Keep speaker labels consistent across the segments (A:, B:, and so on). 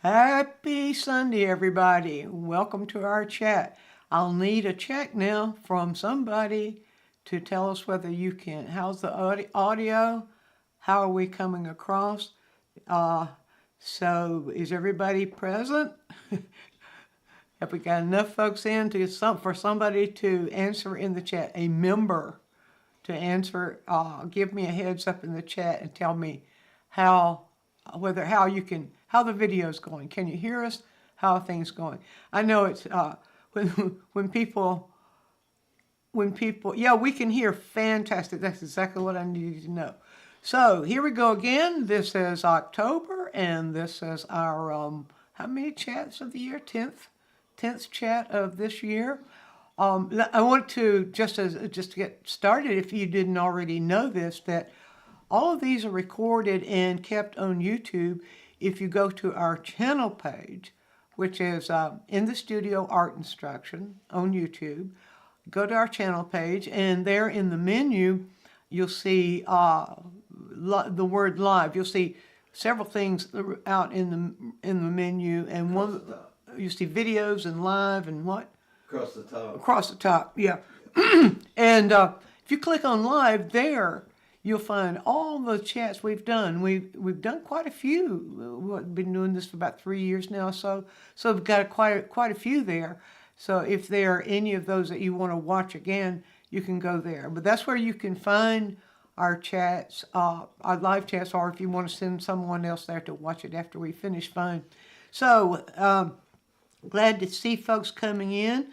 A: Happy Sunday, everybody. Welcome to our chat. I'll need a check now from somebody to tell us whether you can, how's the audio? How are we coming across? Uh, so is everybody present? Have we got enough folks in for somebody to answer in the chat? A member to answer, give me a heads up in the chat and tell me how, how the video's going. Can you hear us? How are things going? I know it's, when people, yeah, we can hear. Fantastic. That's exactly what I needed to know. So here we go again. This is October, and this is our, how many chats of the year? 10th chat of this year. I want to, just to get started, if you didn't already know this, that all of these are recorded and kept on YouTube. If you go to our channel page, which is In the Studio Art Instruction on YouTube, go to our channel page, and there in the menu, you'll see the word live. You'll see several things out in the menu, and you see videos and live and what?
B: Across the top.
A: Across the top, yeah. And if you click on live there, you'll find all the chats we've done. We've done quite a few. We've been doing this for about 3 years now, so we've got quite a few there. So if there are any of those that you want to watch again, you can go there. But that's where you can find our chats, our live chats, or if you want to send someone else there to watch it after we finish, fine. So glad to see folks coming in.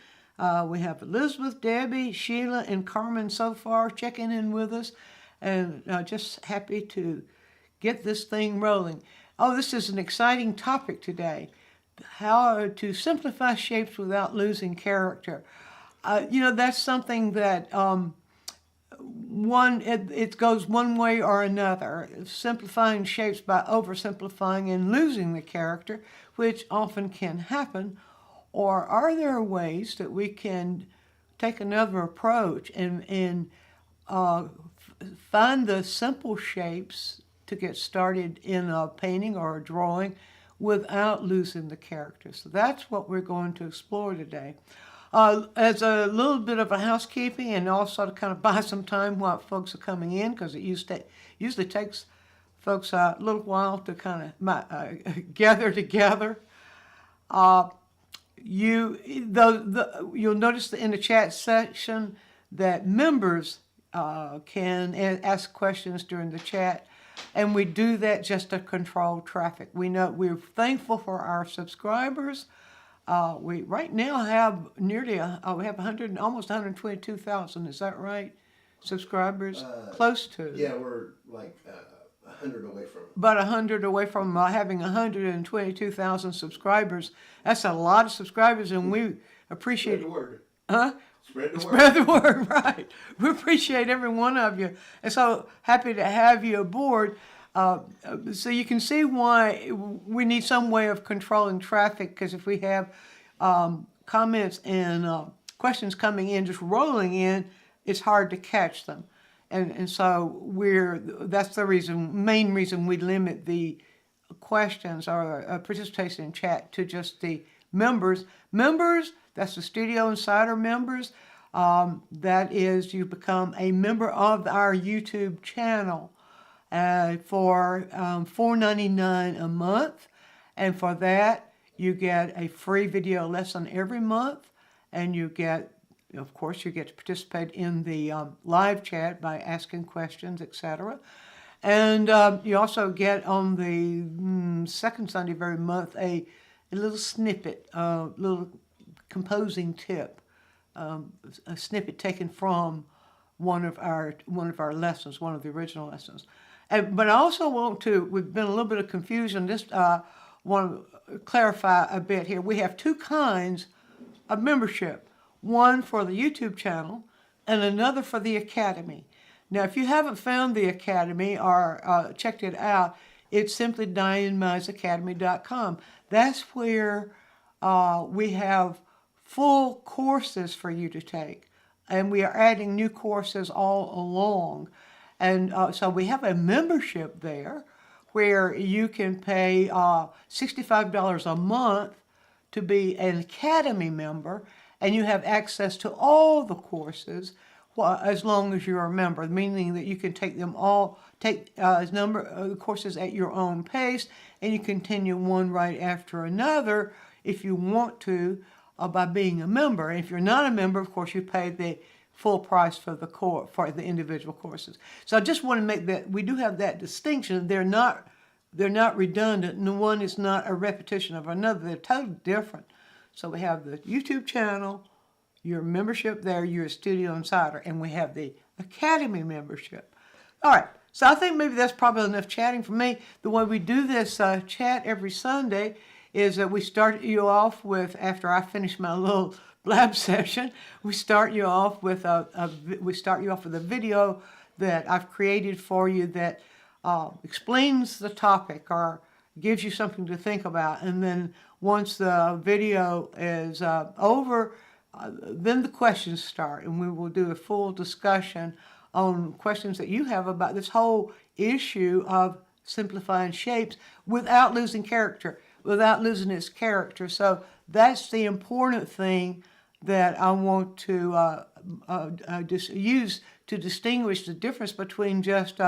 A: We have Elizabeth, Debbie, Sheila, and Carmen so far checking in with us, and just happy to get this thing rolling. Oh, this is an exciting topic today. How to simplify shapes without losing character. That's something that it goes one way or another. Simplifying shapes by oversimplifying and losing the character, which often can happen. Or are there ways that we can take another approach and find the simple shapes to get started in a painting or a drawing without losing the character? So that's what we're going to explore today. As a little bit of a housekeeping, and also to kind of buy some time while folks are coming in, because it usually takes folks a little while to kind of gather together. You'll notice in the chat section that members can ask questions during the chat, and we do that just to control traffic. We're thankful for our subscribers. We right now have nearly we have almost 122,000. Is that right? Subscribers, close to.
B: Yeah, we're like 100 away from.
A: About 100 away from having 122,000 subscribers. That's a lot of subscribers, and we appreciate.
B: Spread the word.
A: Huh?
B: Spread the word.
A: Spread the word, right. We appreciate every one of you. And so happy to have you aboard. So you can see why we need some way of controlling traffic, because if we have comments and questions coming in, just rolling in, it's hard to catch them. And so that's the main reason we limit the questions or participation in chat to just the members. Members, that's the Studio Insider members. That is, you become a member of our YouTube channel for $4.99 a month. And for that, you get a free video lesson every month, and you get, of course, you get to participate in the live chat by asking questions, etc. And you also get on the second Sunday of every month a little snippet, a little composing tip, a snippet taken from one of our lessons, one of the original lessons. But I also we've been a little bit of confusion. Just want to clarify a bit here. We have two kinds of membership. One for the YouTube channel and another for the Academy. Now, if you haven't found the Academy or checked it out, it's simply DianneMizeAcademy.com. That's where we have full courses for you to take, and we are adding new courses all along. And so we have a membership there where you can pay $65 a month to be an Academy member, and you have access to all the courses as long as you're a member, meaning that you can take them all, take a number of courses at your own pace, and you continue one right after another if you want to by being a member. And if you're not a member, of course, you pay the full price for the individual courses. So I just want to make that we do have that distinction. They're not redundant. And one is not a repetition of another. They're totally different. So we have the YouTube channel, your membership there, you're a Studio Insider, and we have the Academy membership. All right, so I think maybe that's probably enough chatting for me. The way we do this chat every Sunday is that we start you off with, after I finish my little blab session, we start you off with a video that I've created for you that explains the topic or gives you something to think about. And then once the video is over, then the questions start, and we will do a full discussion on questions that you have about this whole issue of simplifying shapes without losing character, without losing its character. So that's the important thing that I want to use to distinguish the difference between just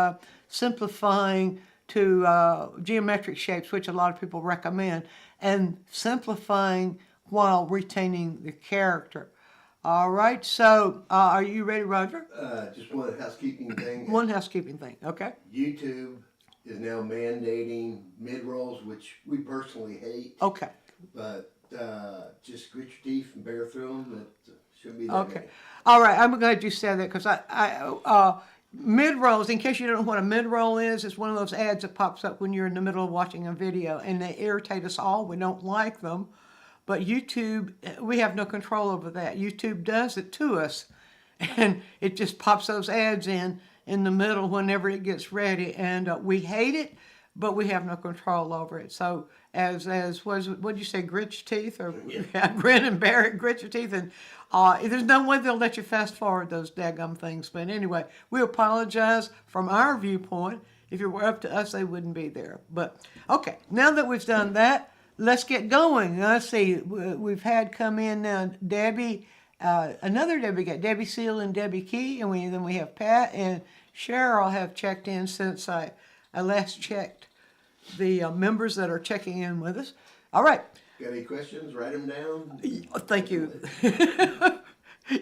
A: simplifying to geometric shapes, which a lot of people recommend, and simplifying while retaining the character. All right, so are you ready, Roger?
B: Just one housekeeping thing.
A: One housekeeping thing, okay?
B: YouTube is now mandating mid-rolls, which we personally hate.
A: Okay.
B: But just grit your teeth and bear through them. It shouldn't be that
A: Okay.
B: many.
A: All right, I'm glad you said that because mid-rolls, in case you don't know what a mid-roll is, it's one of those ads that pops up when you're in the middle of watching a video, and they irritate us all. We don't like them. But YouTube, we have no control over that. YouTube does it to us, and it just pops those ads in the middle whenever it gets ready, and we hate it, but we have no control over it. So what did you say, grit your teeth, or grin and bear it, grit your teeth, and there's no way they'll let you fast forward those daggum things. But anyway, we apologize from our viewpoint. If it were up to us, they wouldn't be there. But okay, now that we've done that, let's get going. Let's see, we've had come in now Debbie, another Debbie, got Debbie Seal and Debbie Key, and then we have Pat and Cheryl have checked in since I last checked the members that are checking in with us. All right.
B: Got any questions? Write them down.
A: Thank you.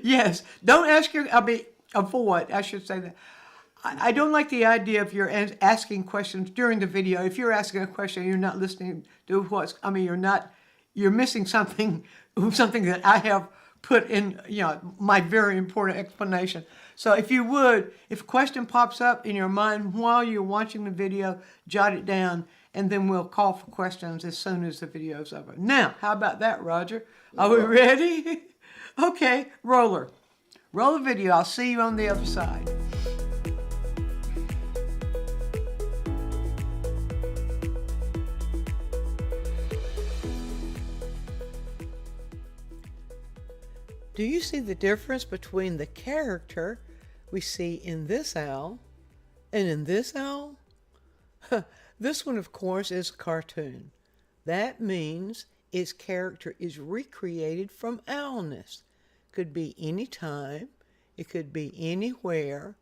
A: Yes, don't ask avoid, I should say that. I don't like the idea of you're asking questions during the video. If you're asking a question, you're not listening to you're missing something that I have put in, my very important explanation. So if you would, if a question pops up in your mind while you're watching the video, jot it down, and then we'll call for questions as soon as the video's over. Now, how about that, Roger? Are we ready? Okay, roll the video. I'll see you on the other side. Do you see the difference between the character we see in this owl and in this owl? This one, of course, is a cartoon. That means its character is recreated from owlness. Could be any time, it could be anywhere,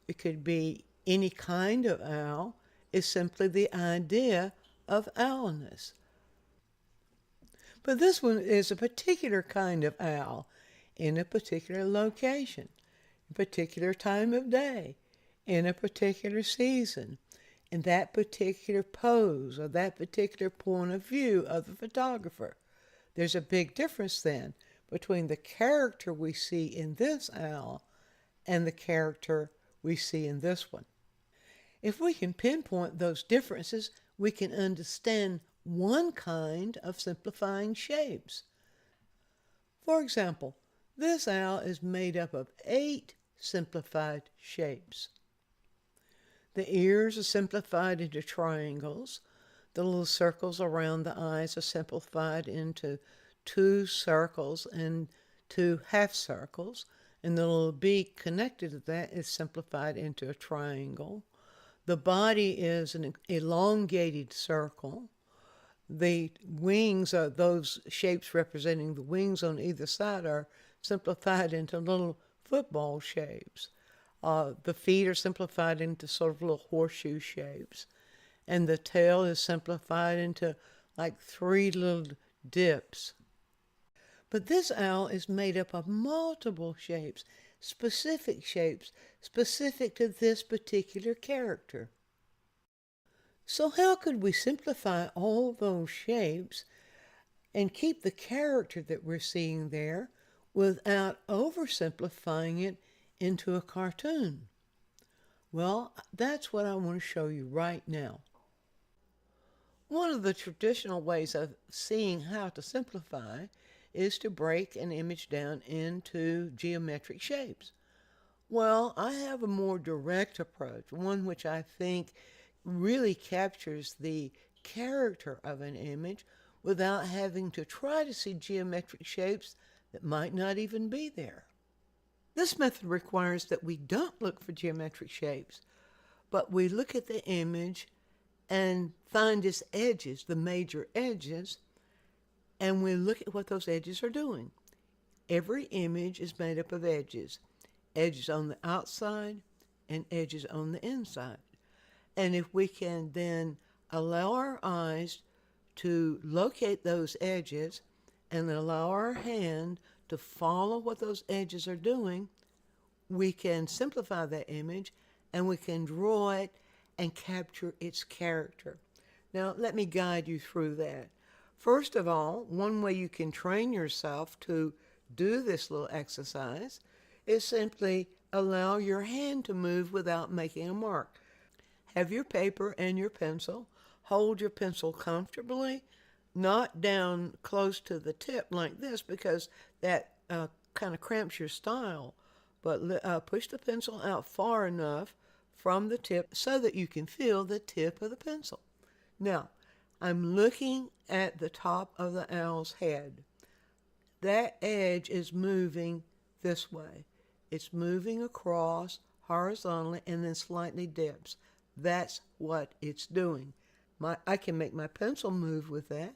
A: it could be any kind of owl. It's simply the idea of owlness. But this one is a particular kind of owl, in a particular location, a particular time of day, in a particular season, in that particular pose or that particular point of view of the photographer. There's a big difference then between the character we see in this owl and the character we see in this one. If we can pinpoint those differences, we can understand one kind of simplifying shapes. For example, this owl is made up of 8 simplified shapes. The ears are simplified into triangles. The little circles around the eyes are simplified into 2 circles and 2 half circles. And the little beak connected to that is simplified into a triangle. The body is an elongated circle. The wings are those shapes representing the wings on either side are simplified into little football shapes. The feet are simplified into sort of little horseshoe shapes. And the tail is simplified into like three little dips. But this owl is made up of multiple shapes, specific to this particular character. So how could we simplify all those shapes and keep the character that we're seeing there without oversimplifying it into a cartoon? Well, that's what I want to show you right now. One of the traditional ways of seeing how to simplify is to break an image down into geometric shapes. Well, I have a more direct approach, one which I think really captures the character of an image without having to try to see geometric shapes that might not even be there. This method requires that we don't look for geometric shapes, but we look at the image and find its edges, the major edges, and we look at what those edges are doing. Every image is made up of edges. Edges on the outside and edges on the inside. And if we can then allow our eyes to locate those edges and allow our hand to follow what those edges are doing, we can simplify that image and we can draw it and capture its character. Now, let me guide you through that. First of all, one way you can train yourself to do this little exercise is simply allow your hand to move without making a mark. Have your paper and your pencil. Hold your pencil comfortably, not down close to the tip like this because that kind of cramps your style. But push the pencil out far enough from the tip so that you can feel the tip of the pencil. Now, I'm looking at the top of the owl's head. That edge is moving this way. It's moving across horizontally and then slightly dips. That's what it's doing. I can make my pencil move with that.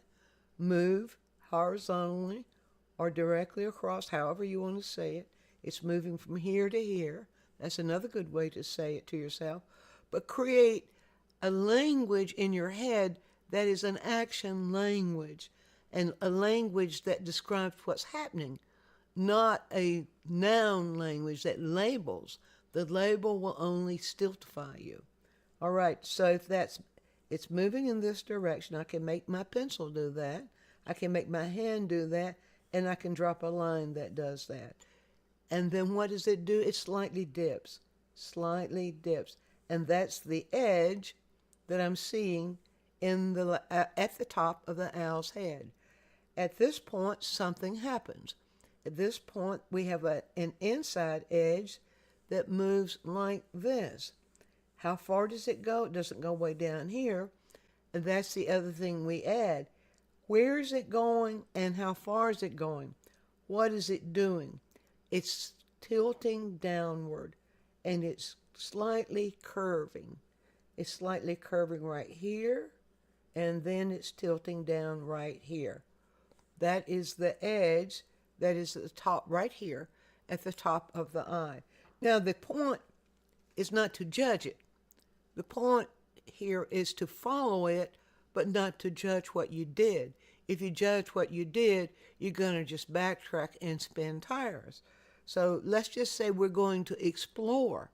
A: Move horizontally or directly across, however you want to say it. It's moving from here to here. That's another good way to say it to yourself. But create a language in your head that is an action language and a language that describes what's happening, not a noun language that labels. The label will only stultify you. All right, so if it's moving in this direction, I can make my pencil do that. I can make my hand do that, and I can drop a line that does that. And then what does it do? It slightly dips, and that's the edge that I'm seeing at the top of the owl's head. At this point, something happens. At this point, we have an inside edge that moves like this. How far does it go? It doesn't go way down here. And that's the other thing we add. Where is it going and how far is it going? What is it doing? It's tilting downward and it's slightly curving. It's slightly curving right here and then it's tilting down right here. That is the edge that is at the top right here at the top of the eye. Now the point is not to judge it. The point here is to follow it, but not to judge what you did. If you judge what you did, you're going to just backtrack and spin tires. So let's just say we're going to explore.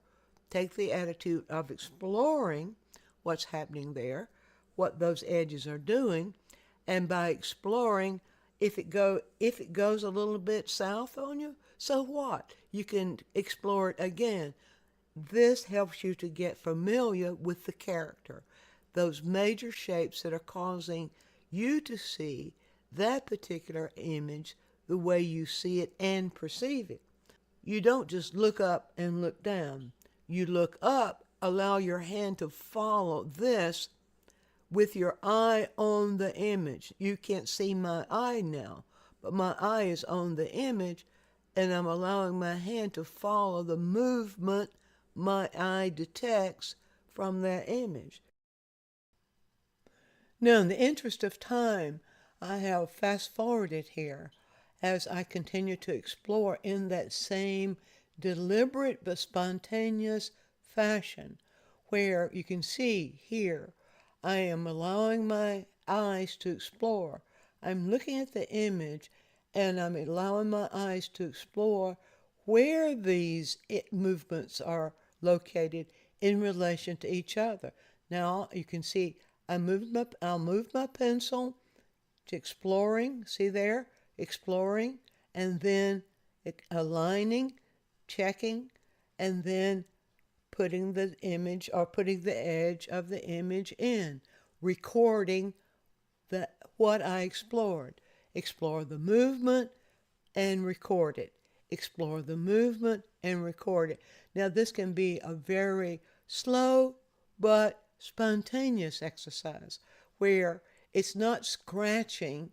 A: Take the attitude of exploring what's happening there, what those edges are doing, and by exploring, if it goes a little bit south on you, so what? You can explore it again. This helps you to get familiar with the character, those major shapes that are causing you to see that particular image the way you see it and perceive it. You don't just look up and look down. You look up, allow your hand to follow this with your eye on the image. You can't see my eye now, but my eye is on the image, and I'm allowing my hand to follow the movement my eye detects from that image. Now, in the interest of time, I have fast forwarded here as I continue to explore in that same deliberate but spontaneous fashion, where you can see here, I am allowing my eyes to explore. I'm looking at the image and I'm allowing my eyes to explore where these movements are located in relation to each other. Now you can see I'll move my pencil to exploring, see there, exploring, and then aligning, checking, and then putting the image or putting the edge of the image in, recording what I explored. Explore the movement and record it. Explore the movement and record it. Now this can be a very slow but spontaneous exercise where it's not scratching.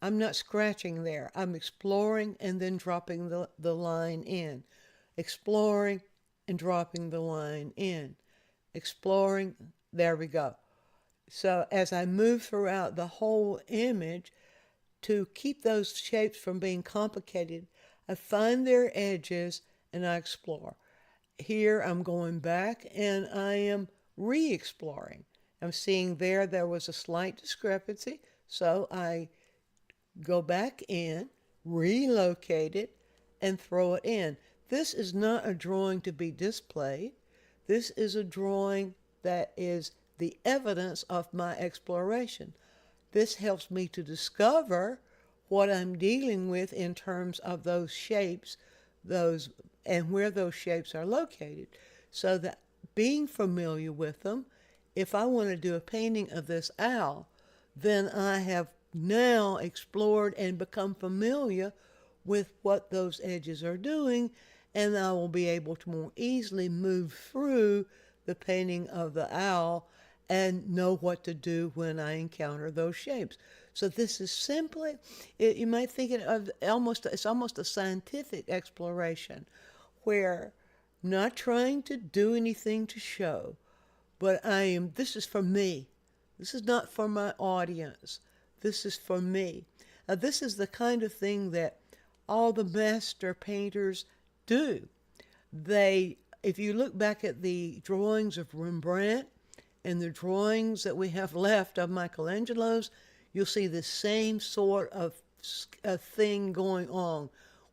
A: I'm not scratching there. I'm exploring and then dropping the line in. Exploring and dropping the line in. Exploring, there we go. So as I move throughout the whole image, to keep those shapes from being complicated, I find their edges and I explore. Here I'm going back and I am re-exploring. I'm seeing there was a slight discrepancy, so I go back in, relocate it, and throw it in. This is not a drawing to be displayed. This is a drawing that is the evidence of my exploration. This helps me to discover what I'm dealing with in terms of those shapes, and where those shapes are located. So that being familiar with them, if I want to do a painting of this owl, then I have now explored and become familiar with what those edges are doing, and I will be able to more easily move through the painting of the owl and know what to do when I encounter those shapes. So this is simply, you might think of it's almost a scientific exploration where I'm not trying to do anything to show, but this is for me. This is not for my audience. This is for me. This is the kind of thing that all the master painters do. If you look back at the drawings of Rembrandt and the drawings that we have left of Michelangelo's, you'll see the same sort of thing going on,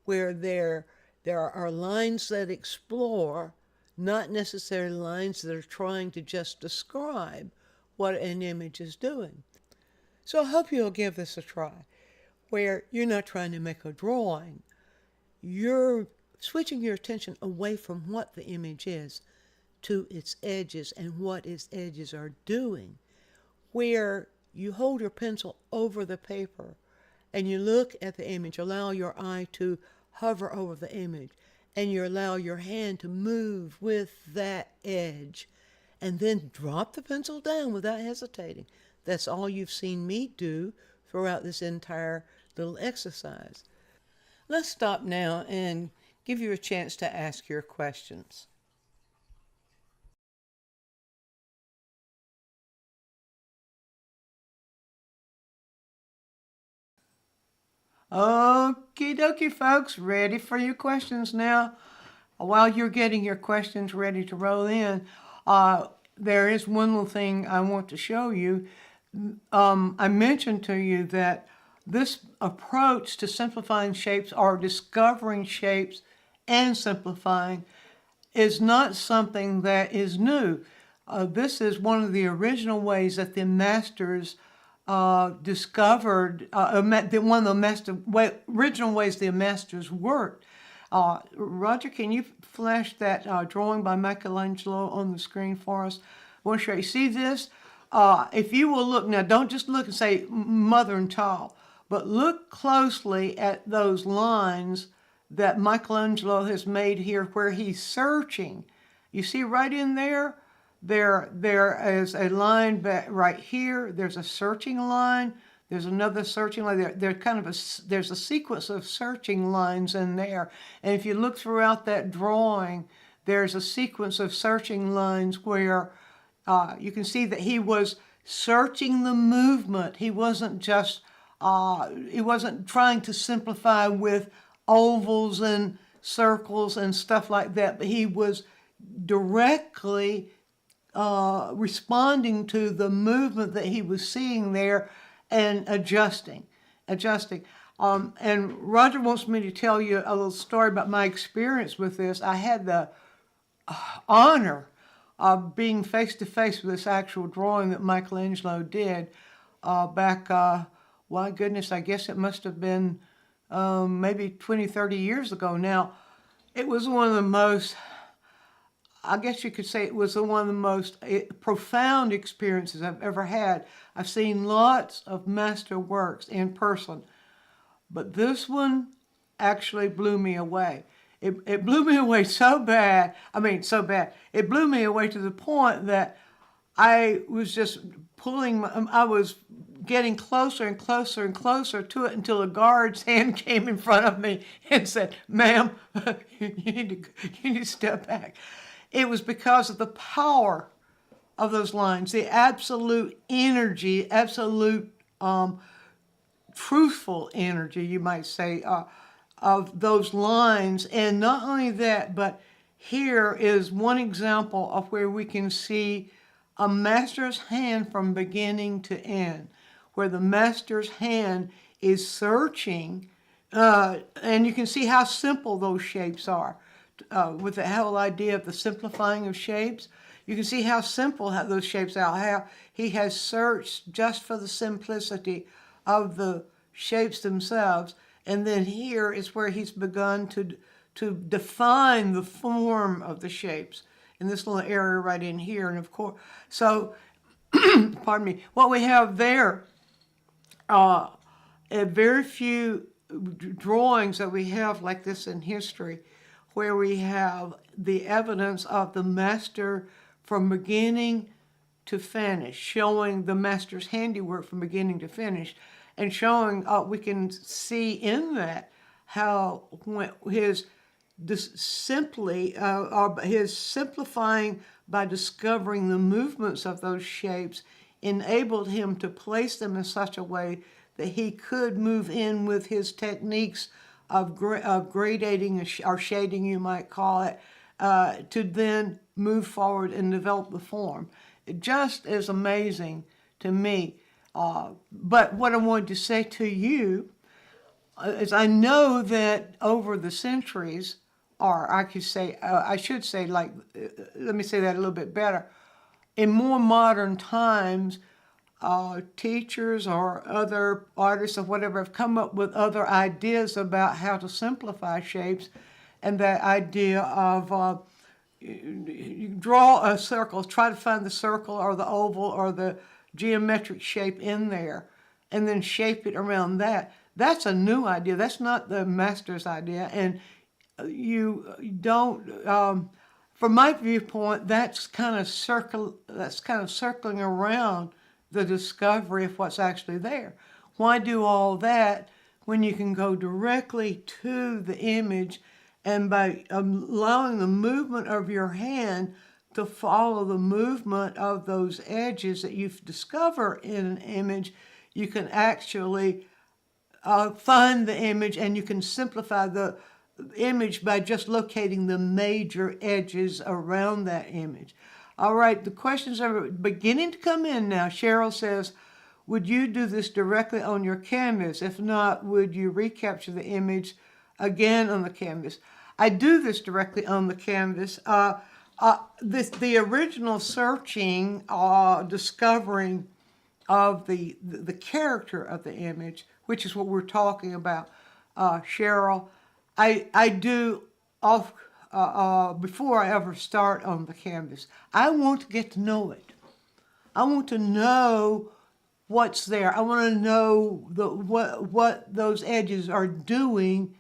A: where there are lines that explore, not necessarily lines that are trying to just describe what an image is doing. So I hope you'll give this a try, where you're not trying to make a drawing. You're switching your attention away from what the image is to its edges and what its edges are doing, where you hold your pencil over the paper and you look at the image, allow your eye to hover over the image, and you allow your hand to move with that edge, and then drop the pencil down without hesitating. That's all you've seen me do throughout this entire little exercise. Let's stop now and give you a chance to ask your questions. Okie dokie, folks, ready for your questions now. While you're getting your questions ready to roll in, there is one little thing I want to show you. I mentioned to you that this approach to simplifying shapes or discovering shapes and simplifying is not something that is new. This is one of the original ways that the masters discovered, one of the original ways the masters worked. Roger, can you flash that drawing by Michelangelo on the screen for us? I want to show you. See this? If you will look, now don't just look and say mother and child, but look closely at those lines that Michelangelo has made here where he's searching. You see right in there? There is a line back right here. There's a searching line. There's another searching line. There's a sequence of searching lines in there. And if you look throughout that drawing, there's a sequence of searching lines where you can see that he was searching the movement. He wasn't trying to simplify with ovals and circles and stuff like that, but he was directly responding to the movement that he was seeing there and adjusting. And Roger wants me to tell you a little story about my experience with this. I had the honor of being face to face with this actual drawing that Michelangelo did back, my goodness, I guess it must have been maybe 20, 30 years ago now. It was one of the most, I guess you could say it was one of the most profound experiences I've ever had. I've seen lots of master works in person, but this one actually blew me away. It blew me away so bad. It blew me away to the point that I was just I was getting closer and closer and closer to it until a guard's hand came in front of me and said, "Ma'am, you need to step back." It was because of the power of those lines, the absolute energy, absolute truthful energy, you might say, of those lines. And not only that, but here is one example of where we can see a master's hand from beginning to end, where the master's hand is searching, and you can see how simple those shapes are. With the whole idea of the simplifying of shapes, you can see how simple those shapes are, how he has searched just for the simplicity of the shapes themselves. And then here is where he's begun to define the form of the shapes in this little area right in here. And of course, so, pardon me, what we have there, very few drawings that we have like this in history, where we have the evidence of the master from beginning to finish, showing the master's handiwork from beginning to finish, and showing, we can see in that how his simplifying by discovering the movements of those shapes enabled him to place them in such a way that he could move in with his techniques of gradating or shading, you might call it, to then move forward and develop the form. It just is amazing to me. But what I wanted to say to you is I know that over the centuries, or I should say, let me say that a little bit better. In more modern times, teachers or other artists or whatever have come up with other ideas about how to simplify shapes, and that idea of you draw a circle, try to find the circle or the oval or the geometric shape in there, and then shape it around that. That's a new idea. That's not the master's idea, and you don't. From my viewpoint, that's kind of circling around the discovery of what's actually there. Why do all that when you can go directly to the image, and by allowing the movement of your hand to follow the movement of those edges that you've discovered in an image, you can actually find the image, and you can simplify the image by just locating the major edges around that image. All right, the questions are beginning to come in now. Cheryl says, would you do this directly on your canvas? If not, would you recapture the image again on the canvas? I do this directly on the canvas. The original searching, discovering of the character of the image, which is what we're talking about, Cheryl, I do off before I ever start on the canvas. I want to get to know it. I want to know what's there. I want to know what those edges are doing,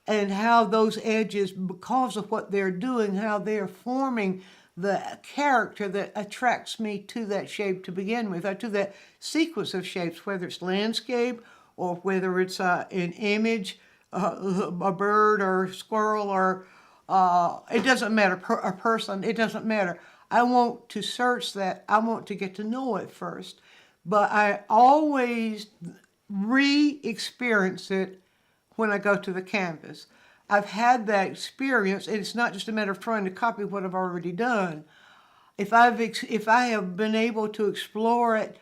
A: and how those edges, because of what they're doing, how they're forming the character that attracts me to that shape to begin with, or to that sequence of shapes, whether it's landscape or whether it's an image, a bird or squirrel, or it doesn't matter, a person, it doesn't matter. I want to search that. I want to get to know it first. But I always re-experience it when I go to the canvas. I've had that experience, and it's not just a matter of trying to copy what I've already done. If I have been able to explore it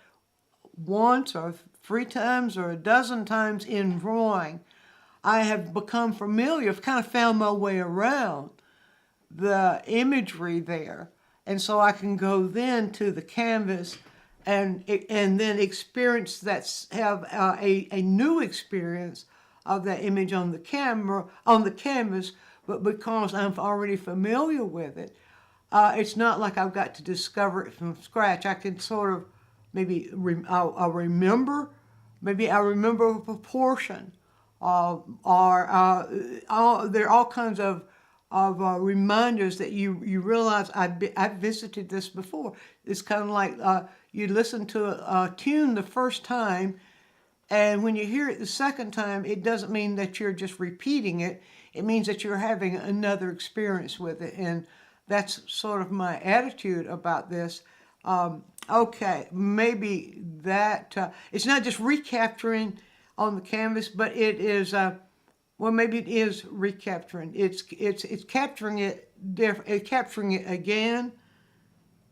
A: once or 3 times or a dozen times in drawing, I have become familiar. I've kind of found my way around the imagery there, and so I can go then to the canvas and then experience that, have a new experience of that image on the canvas. But because I'm already familiar with it, it's not like I've got to discover it from scratch. I can sort of I'll remember, maybe I remember a proportion, or there are all kinds of reminders that you realize I've visited this before. It's kind of like you listen to a tune the first time, and when you hear it the second time, it doesn't mean that you're just repeating it. It means that you're having another experience with it, and that's sort of my attitude about this. Okay, maybe that it's not just recapturing on the canvas, but it is. Well, maybe it is recapturing. It's capturing it capturing it again.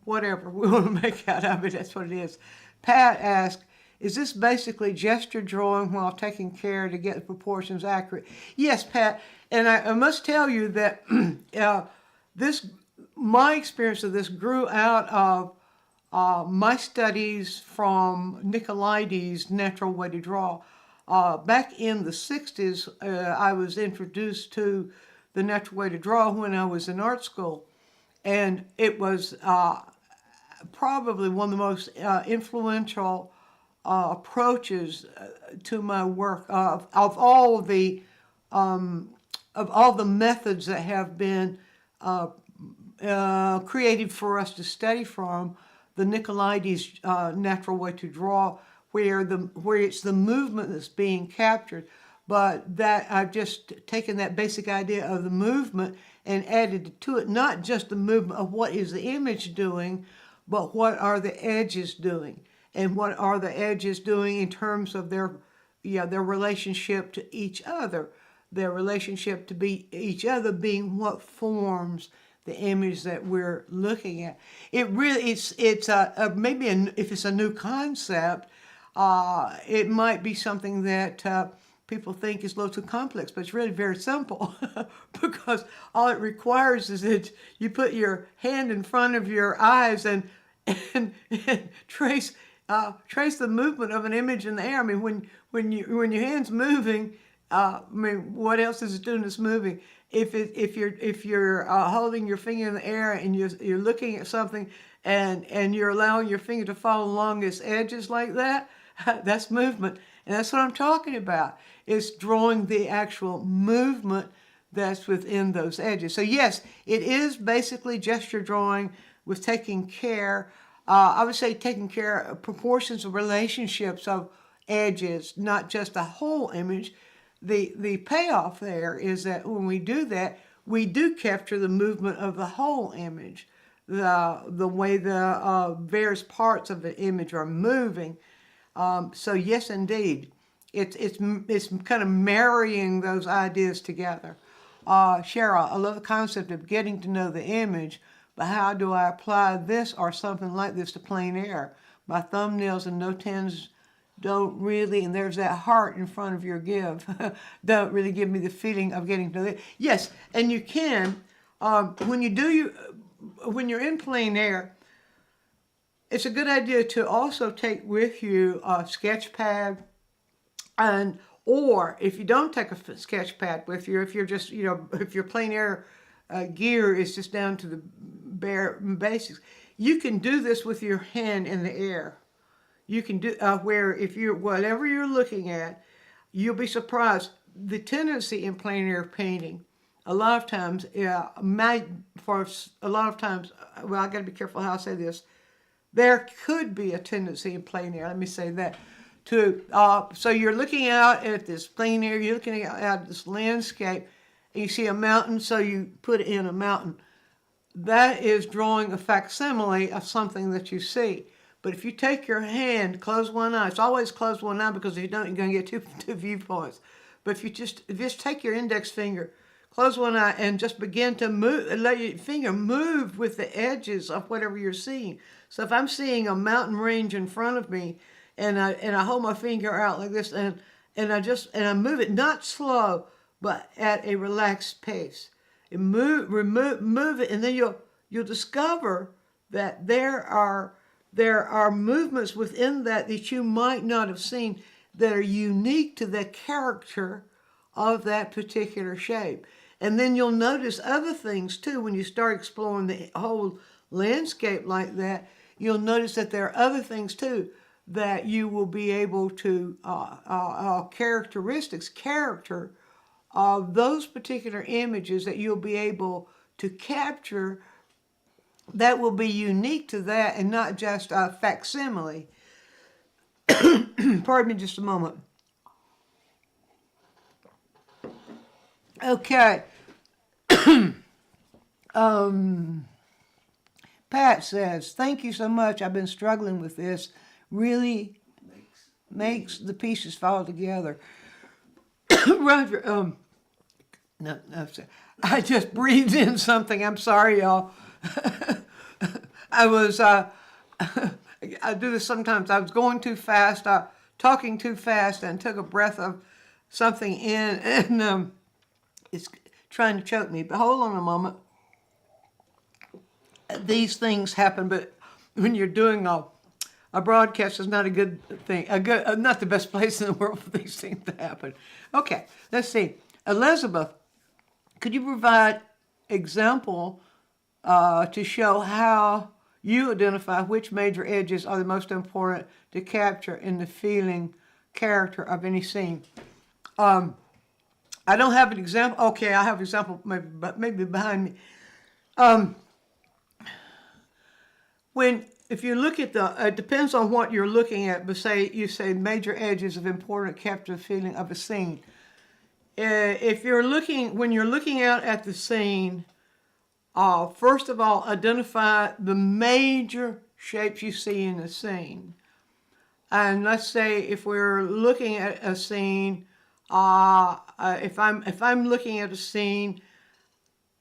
A: Whatever we want to make out of it, that's what it is. Pat asked, "Is this basically gesture drawing while taking care to get the proportions accurate?" Yes, Pat, and I must tell you that my experience of this grew out of my studies from Nicolaides' Natural Way to Draw. Back in the 60s, I was introduced to the Natural Way to Draw when I was in art school. And it was probably one of the most influential approaches to my work of all the methods that have been created for us to study from. The Nicolaides Natural Way to Draw, where it's the movement that's being captured, but that I've just taken that basic idea of the movement and added to it not just the movement of what is the image doing, but what are the edges doing, and what are the edges doing in terms of their relationship to each other, their relationship to each other being what forms the image that we're looking at. It really, it's maybe if it's a new concept, it might be something that people think is a little too complex, but it's really very simple because all it requires is that you put your hand in front of your eyes and trace the movement of an image in the air. I mean, when your hand's moving, what else is it doing that's moving? If you're holding your finger in the air and you're looking at something and you're allowing your finger to follow along its edges like that, that's movement. And that's what I'm talking about. It's drawing the actual movement that's within those edges. So yes, it is basically gesture drawing with taking care. I would say taking care of proportions of relationships of edges, not just the whole image. The payoff there is that when we do that, we do capture the movement of the whole image, the way the various parts of the image are moving. So yes, indeed, it's kind of marrying those ideas together. Cheryl, I love the concept of getting to know the image, but how do I apply this or something like this to plein air? My thumbnails and no tens don't really, and there's that heart in front of your give, don't really give me the feeling of getting to it. Yes, and you can, when you're in plein air, it's a good idea to also take with you a sketch pad, or if you don't take a sketch pad with you, if you're just, if your plein air gear is just down to the bare basics, you can do this with your hand in the air. You can do where if you're whatever you're looking at, you'll be surprised. The tendency in plein air painting, a lot of times, well, I got to be careful how I say this. There could be a tendency in plein air. Let me say that. So you're looking out at this plein air. You're looking out at this landscape, and you see a mountain. So you put in a mountain. that is drawing a facsimile of something that you see. But if you take your hand, close one eye, it's always close one eye because if you don't, you're going to get two viewpoints. But if you just take your index finger, close one eye, and just begin to move, let your finger move with the edges of whatever you're seeing. So if I'm seeing a mountain range in front of me, and I hold my finger out like this, and I move it not slow, but at a relaxed pace. And move it, and then you'll discover that there are movements within that you might not have seen that are unique to the character of that particular shape. And then you'll notice other things too when you start exploring the whole landscape like that. You'll notice that there are other things too that you will be able to character of those particular images that you'll be able to capture that will be unique to that and not just a facsimile. Pardon me just a moment. Okay. Pat says, thank you so much. I've been struggling with this. Really makes the pieces fall together. Roger, no, sorry. I just breathed in something. I'm sorry, y'all. I was, I do this sometimes. I was going too fast, talking too fast, and took a breath of something in, and it's trying to choke me. But hold on a moment. These things happen, but when you're doing a broadcast is not a good thing, not the best place in the world for these things to happen. Okay, let's see. Elizabeth, could you provide example to show how you identify which major edges are the most important to capture in the feeling character of any scene? I don't have an example. Okay, I have an example maybe behind me. If you look at it depends on what you're looking at, but you say major edges of important capture the feeling of a scene. When you're looking out at the scene, first of all, identify the major shapes you see in the scene. And let's say if we're looking at a scene, if I'm looking at a scene,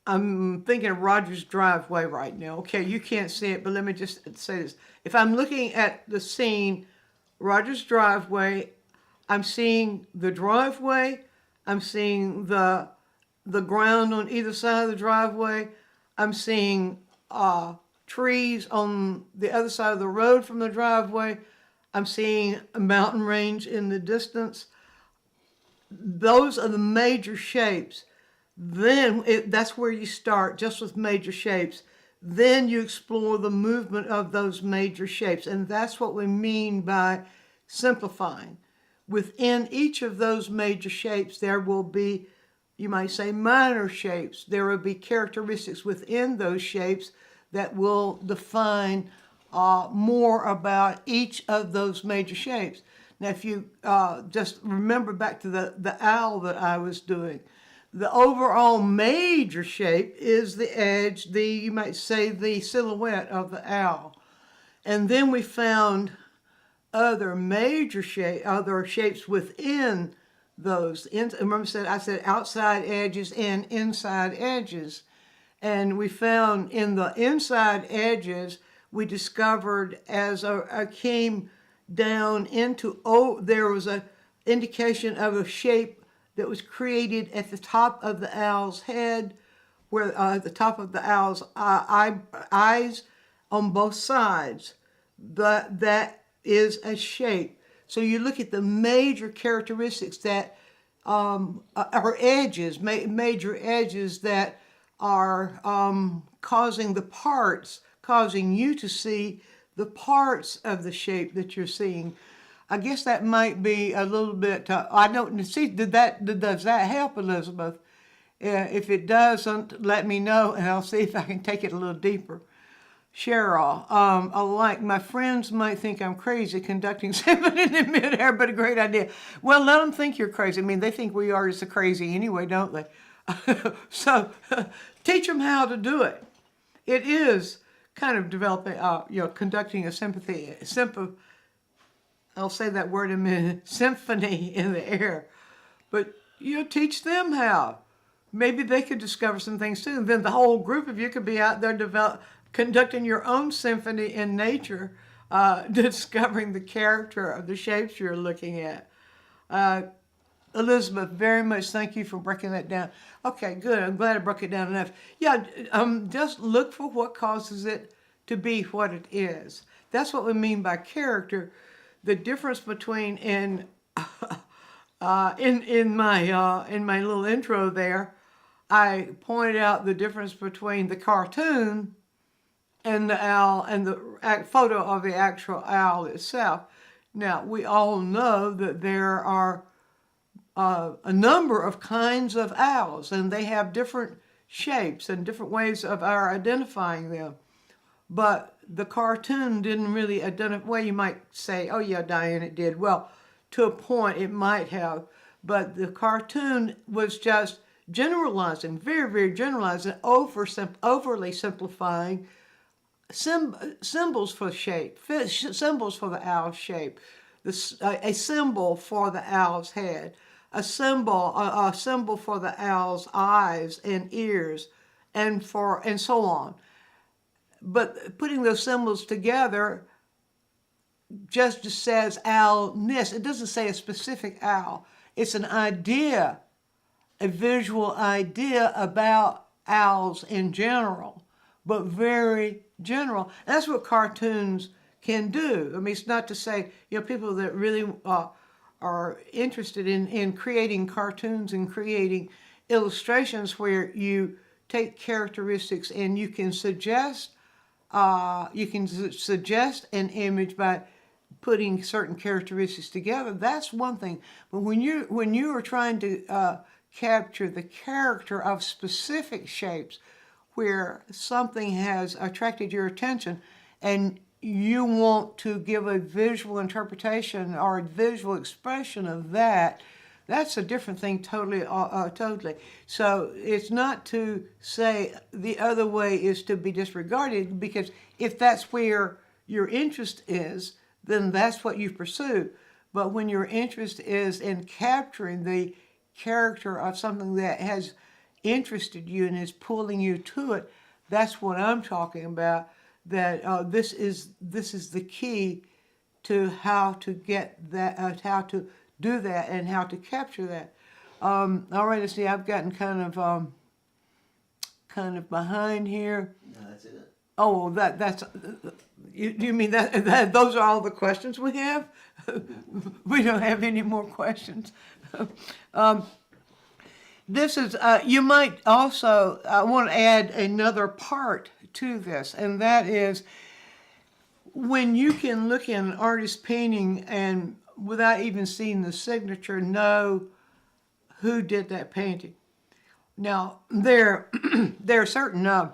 A: I'm thinking of Roger's driveway right now. Okay, you can't see it, but let me just say this. If I'm looking at the scene, Roger's driveway, I'm seeing the driveway, I'm seeing the ground on either side of the driveway, I'm seeing trees on the other side of the road from the driveway, I'm seeing a mountain range in the distance. Those are the major shapes. Then that's where you start, just with major shapes. Then you explore the movement of those major shapes. And that's what we mean by simplifying. Within each of those major shapes, there will be, you might say, minor shapes. There will be characteristics within those shapes that will define more about each of those major shapes. Now, if you just remember back to the owl that I was doing, the overall major shape is the edge, you might say the silhouette of the owl. And then we found other shapes within those. Remember I said outside edges and inside edges. And we found in the inside edges, we discovered as I came down into, there was an indication of a shape that was created at the top of the owl's head, where at the top of the owl's eyes on both sides. That is a shape. So you look at the major characteristics that are edges, major edges that are causing you to see the parts of the shape that you're seeing. I guess that might be a little bit, I don't see, does that help, Elizabeth? If it doesn't, let me know and I'll see if I can take it a little deeper. Cheryl, my friends might think I'm crazy conducting symphony in midair, but a great idea. Well, let them think you're crazy. I mean, they think we are just crazy anyway, don't they? So teach them how to do it. it is kind of developing, conducting a I'll say that word in a minute, symphony in the air. But teach them how. Maybe they could discover some things too. And then the whole group of you could be out there conducting your own symphony in nature, discovering the character of the shapes you're looking at. Elizabeth, very much thank you for breaking that down. Okay, good. I'm glad I broke it down enough. Yeah, just look for what causes it to be what it is. That's what we mean by character. The difference between in my little intro there, I pointed out the difference between the cartoon and the owl and the photo of the actual owl itself. Now, we all know that there are a number of kinds of owls, and they have different shapes and different ways of our identifying them. But the cartoon didn't really identify. Well, you might say, oh yeah, Diane, it did. Well, to a point it might have, but the cartoon was just generalizing, very, very generalizing, overly simplifying symbols for shape, symbols for the owl shape, a symbol for the owl's head, a symbol for the owl's eyes and ears, and so on. But putting those symbols together just says owlness. It doesn't say a specific owl. It's an idea, a visual idea about owls in general, but very general. And that's what cartoons can do. I mean, it's not to say, people that really are interested in creating cartoons and creating illustrations where you take characteristics and you can suggest an image by putting certain characteristics together. That's one thing. But when you are trying to capture the character of specific shapes, where something has attracted your attention, and you want to give a visual interpretation or a visual expression of that, that's a different thing totally. So it's not to say the other way is to be disregarded, because if that's where your interest is, then that's what you pursue. But when your interest is in capturing the character of something that has interested you and is pulling you to it, that's what I'm talking about. That this is the key to how to get that, how to do that, and how to capture that. All right, let's see. I've gotten kind of behind here.
B: No, that's it.
A: Oh, that's. You mean that those are all the questions we have? We don't have any more questions. This is. You might also. I want to add another part to this, and that is when you can look at an artist's painting and without even seeing the signature know who did that painting. Now there are certain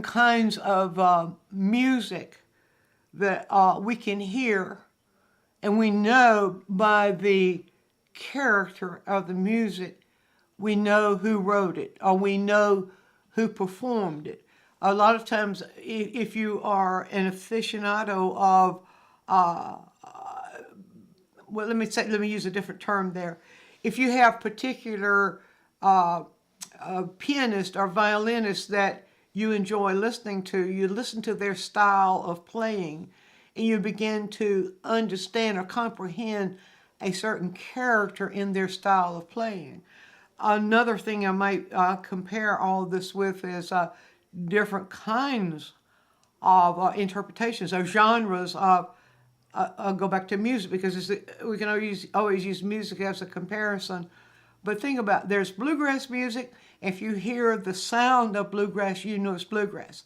A: kinds of music that we can hear, and we know by the character of the music, we know who wrote it, or we know who performed it. A lot of times, if you are an aficionado of, well, let me use a different term there. If you have particular pianists or violinists that you enjoy listening to, you listen to their style of playing, and you begin to understand or comprehend a certain character in their style of playing. Another thing I might compare all of this with is different kinds of interpretations or genres of. I'll go back to music because we can always use music as a comparison. But think about, there's bluegrass music. If you hear the sound of bluegrass, you know it's bluegrass.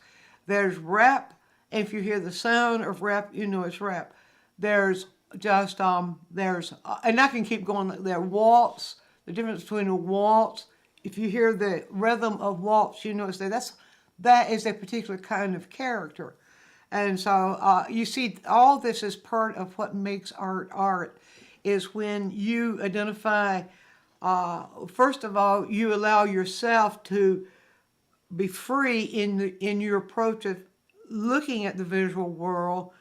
A: There's rap. If you hear the sound of rap, you know it's rap. There's just and I can keep going. There waltz. The difference between a waltz, if you hear the rhythm of waltz, you know it's there. That is a particular kind of character. And so you see, all this is part of what makes art, is when you identify, first of all, you allow yourself to be free in your approach of looking at the visual world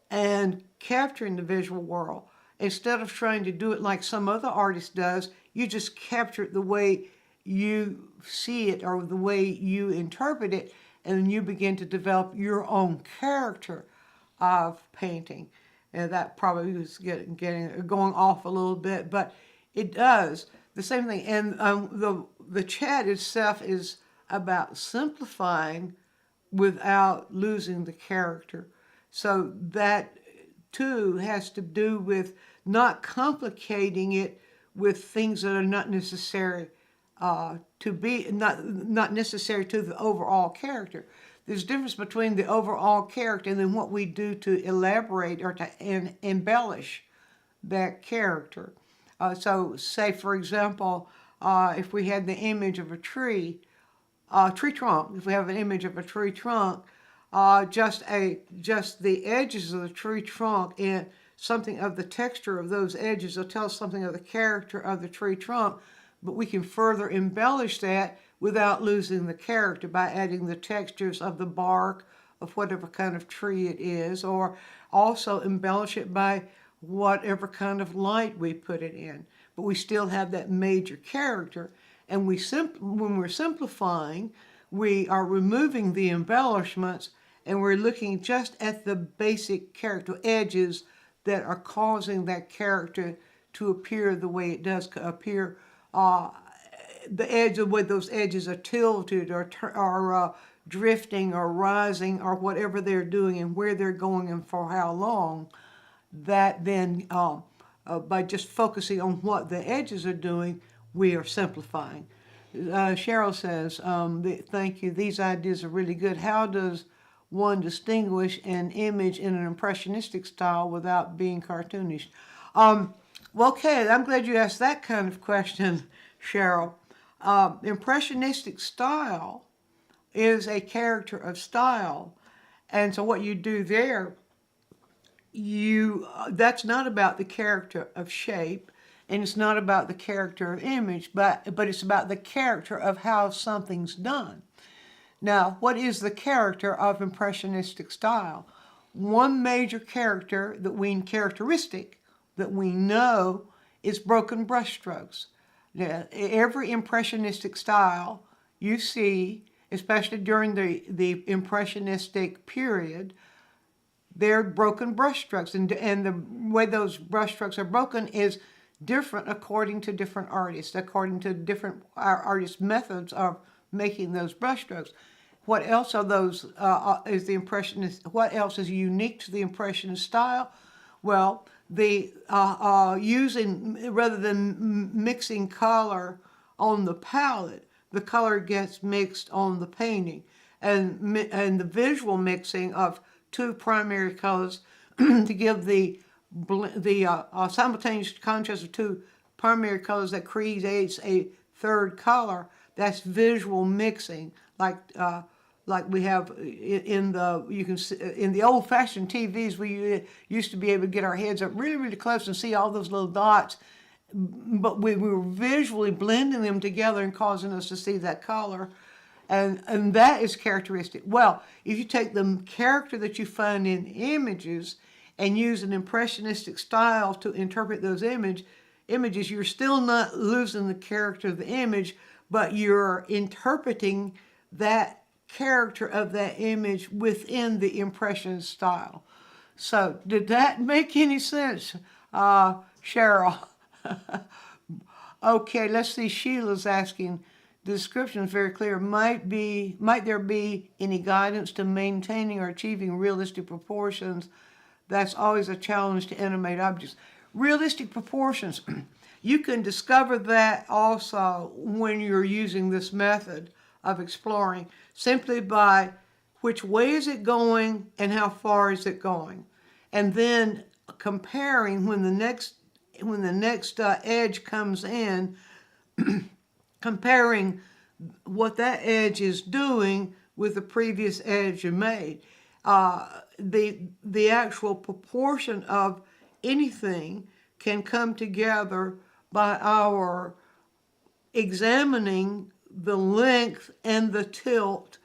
A: and capturing the visual world. Instead of trying to do it like some other artist does, you just capture it the way you see it or the way you interpret it, and then you begin to develop your own character of painting. And that probably was going off a little bit, but it does the same thing. And the chat itself is about simplifying without losing the character. So that too has to do with not complicating it with things that are not necessary to be not necessary to the overall character. There's a difference between the overall character and then what we do to elaborate or to embellish that character. So say, for example, if we had the image of a tree trunk, if we have an image of a tree trunk, just the edges of the tree trunk and something of the texture of those edges will tell us something of the character of the tree trunk, but we can further embellish that without losing the character by adding the textures of the bark of whatever kind of tree it is, or also embellish it by whatever kind of light we put it in. But we still have that major character, and when we're simplifying, we are removing the embellishments and we're looking just at the basic character edges that are causing that character to appear the way it does appear. The edge of where those edges are tilted or drifting or rising or whatever they're doing and where they're going and for how long, that then by just focusing on what the edges are doing, we are simplifying. Cheryl says, thank you, these ideas are really good. How does one distinguish an image in an impressionistic style without being cartoonish? Well, okay, I'm glad you asked that kind of question, Cheryl. Impressionistic style is a character of style, and so what you do there, that's not about the character of shape, and it's not about the character of image, but it's about the character of how something's done. Now, what is the character of impressionistic style? One major characteristic that we know is broken brushstrokes. Now, every impressionistic style you see, especially during the impressionistic period, they're broken brushstrokes, and the way those brushstrokes are broken is different according to different artists, according to different artists' methods of making those brushstrokes. What else are those? Is the impressionist? What else is unique to the impressionist style? Well, the using rather than mixing color on the palette, the color gets mixed on the painting, and the visual mixing of two primary colors to give the simultaneous contrast of two primary colors that creates a third color. That's visual mixing, like we have in the old-fashioned TVs. We used to be able to get our heads up really, really close and see all those little dots, but we were visually blending them together and causing us to see that color. And that is characteristic. Well, if you take the character that you find in images and use an impressionistic style to interpret those images, you're still not losing the character of the image, but you're interpreting that character of that image within the impressionist style. So, did that make any sense, Cheryl? Okay, let's see. Sheila's asking, the description is very clear. Might there be any guidance to maintaining or achieving realistic proportions? That's always a challenge to animate objects. Realistic proportions, you can discover that also when you're using this method of exploring, simply by which way is it going and how far is it going, and then comparing when the next edge comes in, comparing what that edge is doing with the previous edge you made. The actual proportion of anything can come together by our examining the length and the tilt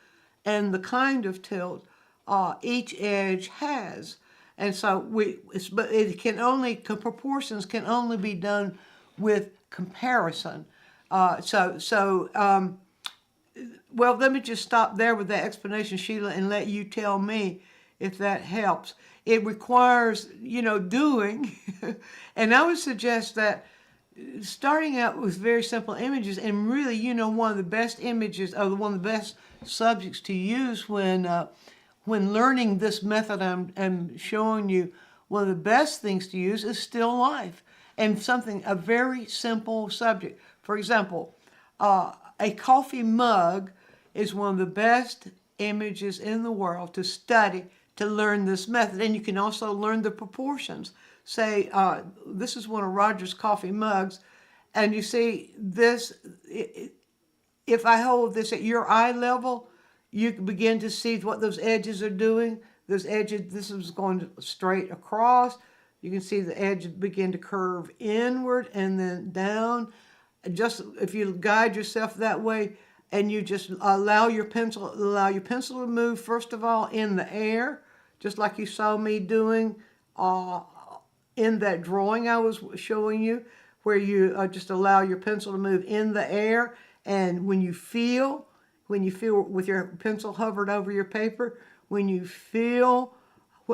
A: and the kind of tilt each edge has. And so but it can only, proportions can only be done with comparison. Well, let me just stop there with that explanation, Sheila, and let you tell me if that helps. It requires, doing, and I would suggest that starting out with very simple images, and really, one of the best images, or one of the best subjects to use when learning this method I'm showing you, one of the best things to use is still life, and a very simple subject. For example, a coffee mug is one of the best images in the world to study, to learn this method. And you can also learn the proportions. Say, this is one of Roger's coffee mugs, and you see this, if I hold this at your eye level, you can begin to see what those edges are doing. Those edges, this is going straight across. You can see the edges begin to curve inward and then down. Just if you guide yourself that way, and you just allow your pencil to move, first of all, in the air, just like you saw me doing in that drawing I was showing you, where you just allow your pencil to move in the air. And when you feel with your pencil hovered over your paper, when you feel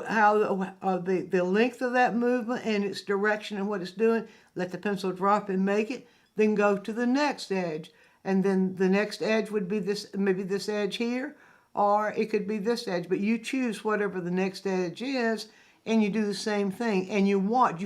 A: how the length of that movement and its direction and what it's doing, let the pencil drop and make it. Then go to the next edge, and then the next edge would be this, maybe this edge here, or it could be this edge, but you choose whatever the next edge is, and you do the same thing, and you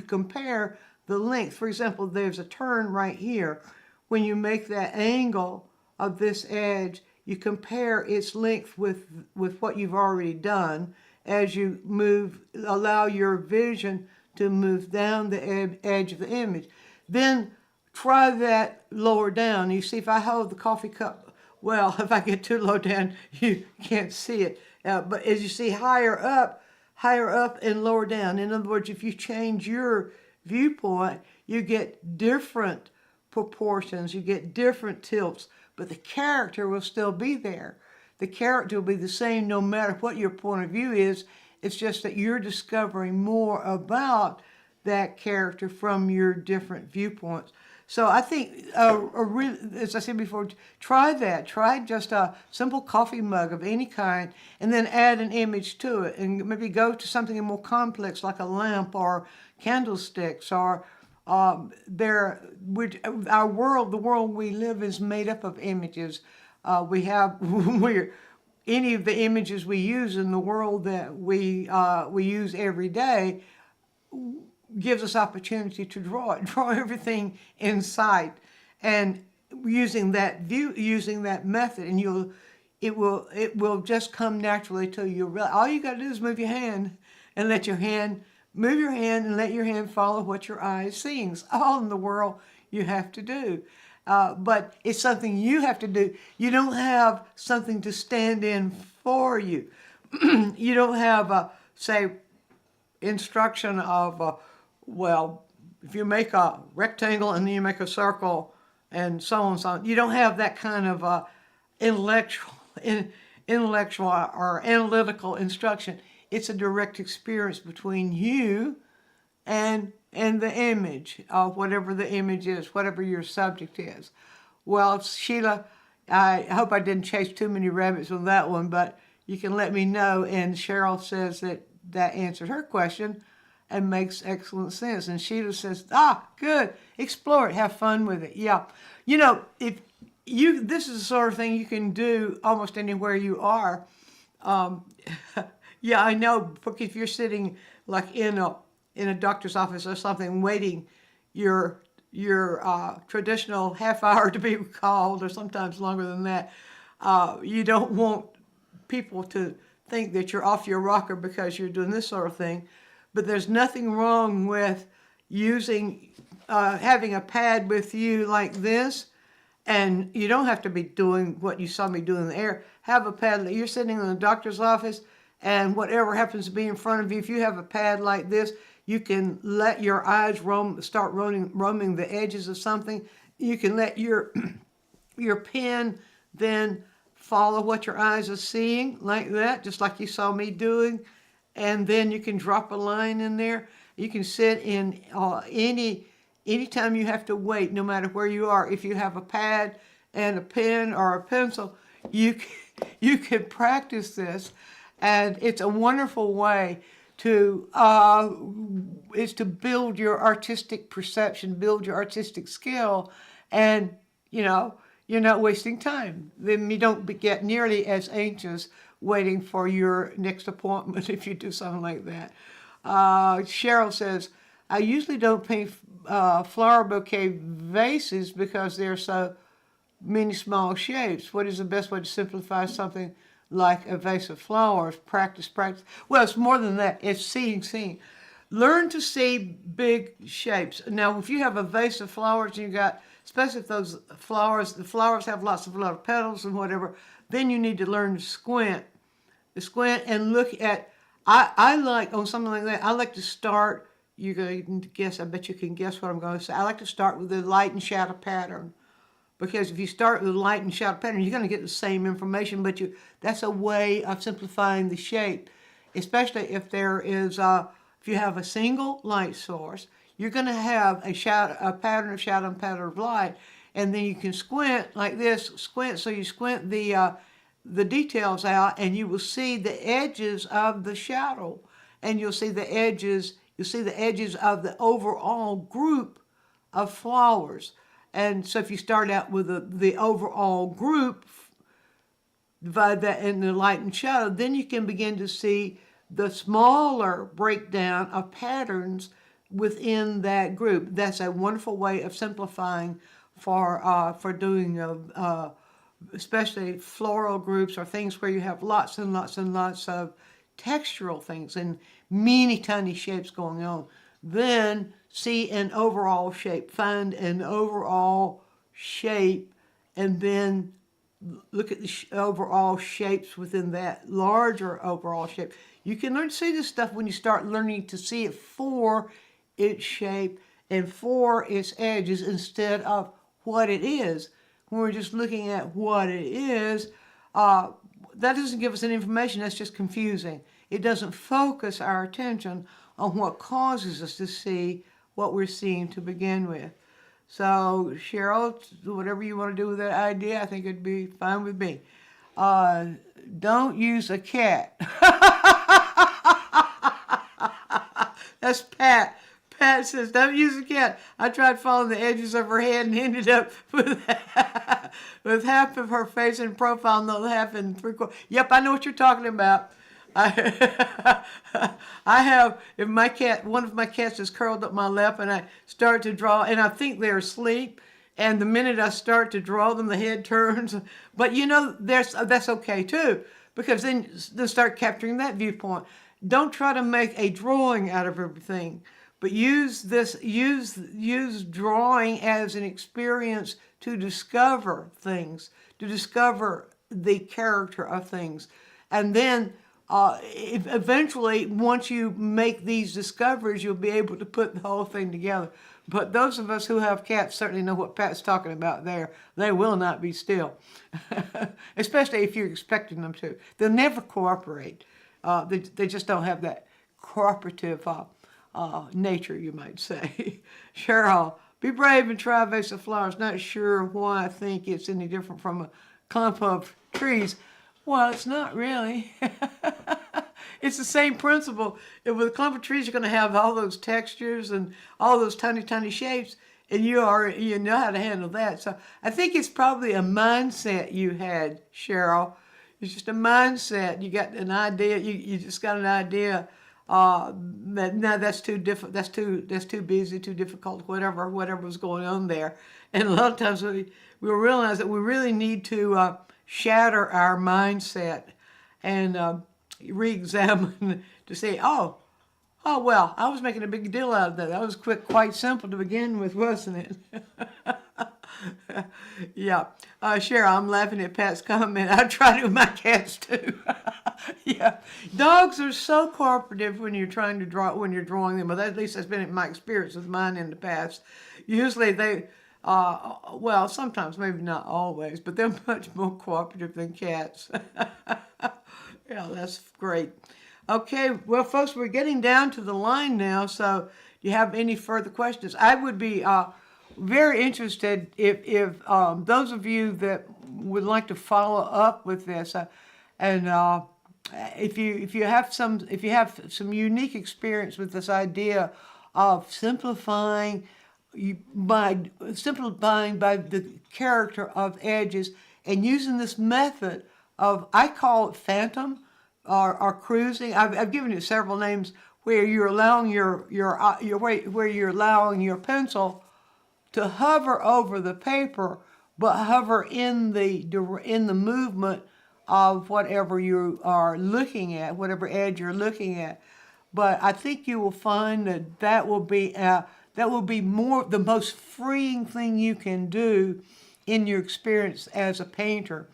A: compare the length. For example, there's a turn right here. When you make that angle of this edge, you compare its length with what you've already done as you move, allow your vision to move down the edge of the image. Then try that lower down. You see, if I hold the coffee cup, well, if I get too low down, you can't see it. But as you see, higher up and lower down. In other words, if you change your viewpoint, you get different proportions, you get different tilts, but the character will still be there. The character will be the same no matter what your point of view is. It's just that you're discovering more about that character from your different viewpoints. So I think, as I said before, try that. Try just a simple coffee mug of any kind, and then add an image to it, and maybe go to something more complex like a lamp or candlesticks, or the world we live is made up of images. Any of the images we use in the world that we use every day gives us opportunity to draw everything in sight, and using that method, and it will just come naturally to you. All you got to do is move your hand and let your hand follow what your eye is seeing. It's all in the world you have to do, but it's something you have to do. You don't have something to stand in for you. You don't have instruction of well, if you make a rectangle and then you make a circle and so on and so on, you don't have that kind of intellectual or analytical instruction. It's a direct experience between you and the image, whatever the image is, whatever your subject is. Well, Sheila, I hope I didn't chase too many rabbits on that one, but you can let me know. And Cheryl says that answered her question and makes excellent sense. And Sheila says, good, explore it, have fun with it. Yeah, this is the sort of thing you can do almost anywhere you are. Yeah, I know, because if you're sitting like in a doctor's office or something, waiting your traditional half hour to be called, or sometimes longer than that, you don't want people to think that you're off your rocker because you're doing this sort of thing. But there's nothing wrong with having a pad with you like this, and you don't have to be doing what you saw me do in the air. Have a pad. You're sitting in the doctor's office, and whatever happens to be in front of you, if you have a pad like this, you can let your eyes start roaming the edges of something. You can let your your pen then follow what your eyes are seeing like that, just like you saw me doing. And then you can drop a line in there. You can sit in anytime you have to wait, no matter where you are. If you have a pad and a pen or a pencil, you can practice this, and it's a wonderful way to is to build your artistic perception, build your artistic skill, and you're not wasting time. Then you don't get nearly as anxious waiting for your next appointment if you do something like that. Cheryl says, I usually don't paint flower bouquet vases because they're so many small shapes. What is the best way to simplify something like a vase of flowers? Practice, practice. Well, it's more than that. It's seeing. Learn to see big shapes. Now, if you have a vase of flowers and you got, especially if the flowers have lots of little petals and whatever, then you need to learn to squint. And look at, I like, on something like that, I like to start, you can guess, I bet you can guess what I'm going to say. I like to start with the light and shadow pattern. Because if you start with light and shadow pattern, you're going to get the same information, but that's a way of simplifying the shape. Especially if there is, if you have a single light source, you're going to have a pattern of shadow and pattern of light, and then you can squint like this. So you squint the details out, and you will see the edges of the shadow, and you'll see the edges. You'll see the edges of the overall group of flowers. And so if you start out with the overall group, divide that into light and shadow, then you can begin to see the smaller breakdown of patterns within that group. That's a wonderful way of simplifying for doing especially floral groups or things where you have lots and lots and lots of textural things and many tiny shapes going on. Then see an overall shape, find an overall shape, and then look at the overall shapes within that larger overall shape. You can learn to see this stuff when you start learning to see it for its shape and for its edges instead of what it is. When we're just looking at what it is, that doesn't give us any information. That's just confusing. It doesn't focus our attention on what causes us to see what we're seeing to begin with. So, Cheryl, whatever you want to do with that idea, I think it'd be fine with me. Don't use a cat. That's Pat. Pat says, don't use a cat. I tried following the edges of her head and ended up with half of her face in profile and the other half in three-quarters. Yep, I know what you're talking about. I have, if my cat, one of my cats is curled up my lap and I start to draw, and I think they're asleep, and the minute I start to draw them, the head turns. But that's okay too, because then they start capturing that viewpoint. Don't try to make a drawing out of everything, but use drawing as an experience to discover things, to discover the character of things. And then eventually, once you make these discoveries, you'll be able to put the whole thing together. But those of us who have cats certainly know what Pat's talking about there. They will not be still, especially if you're expecting them to. They'll never cooperate. They just don't have that cooperative nature, you might say. Cheryl, be brave and try a vase of flowers. Not sure why I think it's any different from a clump of trees. Well, it's not really. It's the same principle. With a clump of trees, you're going to have all those textures and all those tiny, tiny shapes, and you know how to handle that. So I think it's probably a mindset you had, Cheryl. It's just a mindset. You got an idea. You just got an idea that no, that's too difficult. That's too busy, too difficult. Whatever was going on there. And a lot of times we realize that we really need to shatter our mindset and re-examine to say, oh, well, I was making a big deal out of that. That was quite simple to begin with, wasn't it? Yeah. Cheryl, I'm laughing at Pat's comment. I try to with my cats too. Yeah. Dogs are so cooperative when you're trying to draw, when you're drawing them. But at least that's been my experience with mine in the past. Usually they Well, sometimes, maybe not always, but they're much more cooperative than cats. Yeah, that's great. Okay, well, folks, we're getting down to the line now, so do you have any further questions? I would be very interested if those of you that would like to follow up with this, and if you have some unique experience with this idea of simplifying by the character of edges and using this method of, I call it phantom or cruising. I've given it several names where you're allowing where you're allowing your pencil to hover over the paper, but hover in the movement of whatever you are looking at, whatever edge you're looking at. But I think you will find that will be more the most freeing thing you can do in your experience as a painter,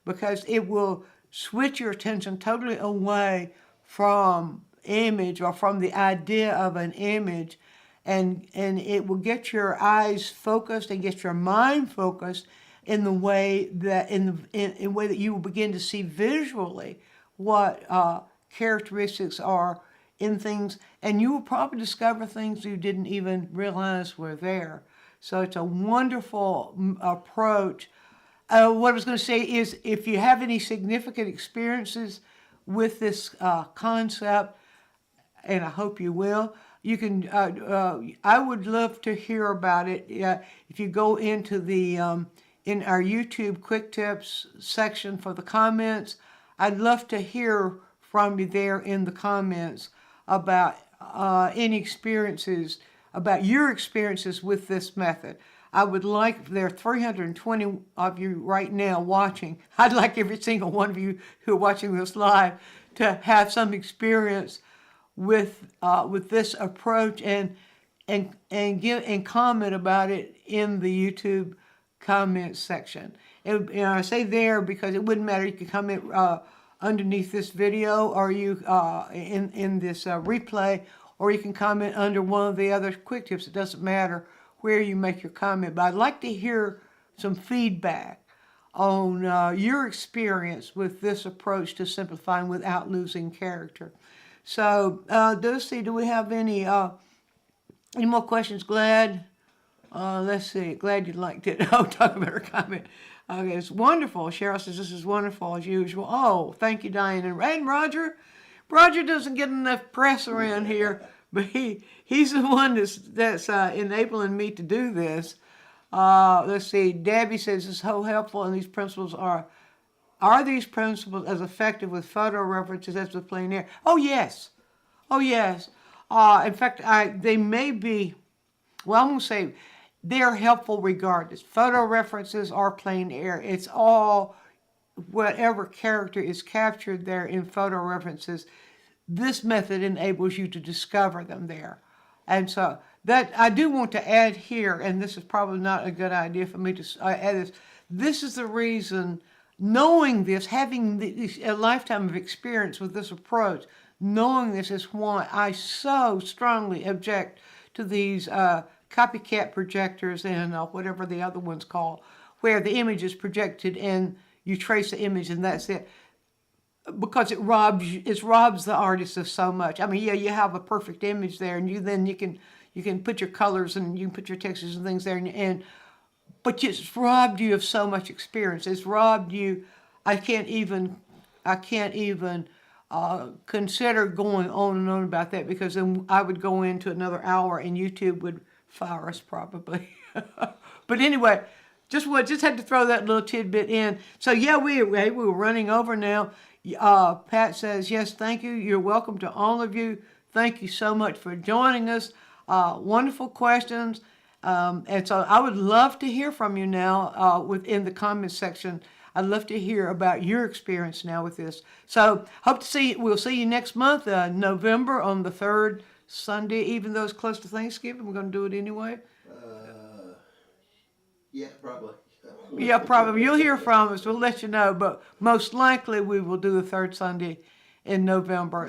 A: because it will switch your attention totally away from image or from the idea of an image, and it will get your eyes focused and get your mind focused in the way that in way that you will begin to see visually what characteristics are in things, and you will probably discover things you didn't even realize were there. So it's a wonderful approach. What I was going to say is, if you have any significant experiences with this concept, and I hope you will, you can. I would love to hear about it. If you go into the in our YouTube Quick Tips section for the comments, I'd love to hear from you there in the comments about any experiences, about your experiences with this method. I would like, there are 320 of you right now watching. I'd like every single one of you who are watching this live to have some experience with this approach, and comment about it in the YouTube comments section. I say there because it wouldn't matter. You can comment underneath this video, or you in this replay, or you can comment under one of the other quick tips. It doesn't matter where you make your comment, but I'd like to hear some feedback on your experience with this approach to simplifying without losing character. So, Dusty, do we have any more questions? Glad? Let's see. Glad you liked it. Oh, talk about her comment. Okay, it's wonderful. Cheryl says this is wonderful as usual. Oh, thank you, Diane. And Roger. Roger doesn't get enough press around here, but he's the one that's enabling me to do this. Let's see. Debbie says this is so helpful, and these principles are these principles as effective with photo references as with plein air? Oh yes. Oh yes. In fact, they may be. Well, I'm going to say they're helpful regardless. Photo references or plein air. It's all whatever character is captured there in photo references. This method enables you to discover them there. And so that I do want to add here, and this is probably not a good idea for me to add this. This is the reason, knowing this, having a lifetime of experience with this approach, knowing this is why I so strongly object to these copycat projectors and whatever the other one's called, where the image is projected and you trace the image and that's it. Because it robs the artist of so much. I mean, yeah, you have a perfect image there, and you can put your colors and you can put your textures and things there, but it's robbed you of so much experience. It's robbed you. I can't even consider going on and on about that, because then I would go into another hour and YouTube would fire us probably. But anyway, just had to throw that little tidbit in. So yeah, we were running over now. Pat says, yes, thank you. You're welcome to all of you. Thank you so much for joining us. Wonderful questions. And so I would love to hear from you now within the comments section. I'd love to hear about your experience now with this. So we'll see you next month, November, on the 3rd Sunday, even though it's close to Thanksgiving. We're going to do it anyway.
B: Yeah, probably.
A: Yeah, probably. You'll hear from us. We'll let you know. But most likely we will do the 3rd Sunday in November,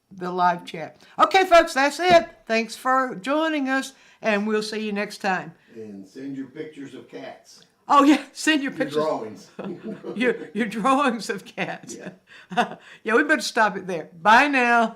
A: the live chat. Okay, folks, that's it. Thanks for joining us, and we'll see you next time.
B: And send your pictures of cats.
A: Oh yeah, send your
B: Your
A: pictures,
B: drawings.
A: your drawings of cats.
B: Yeah.
A: Yeah, we better stop it there. Bye now.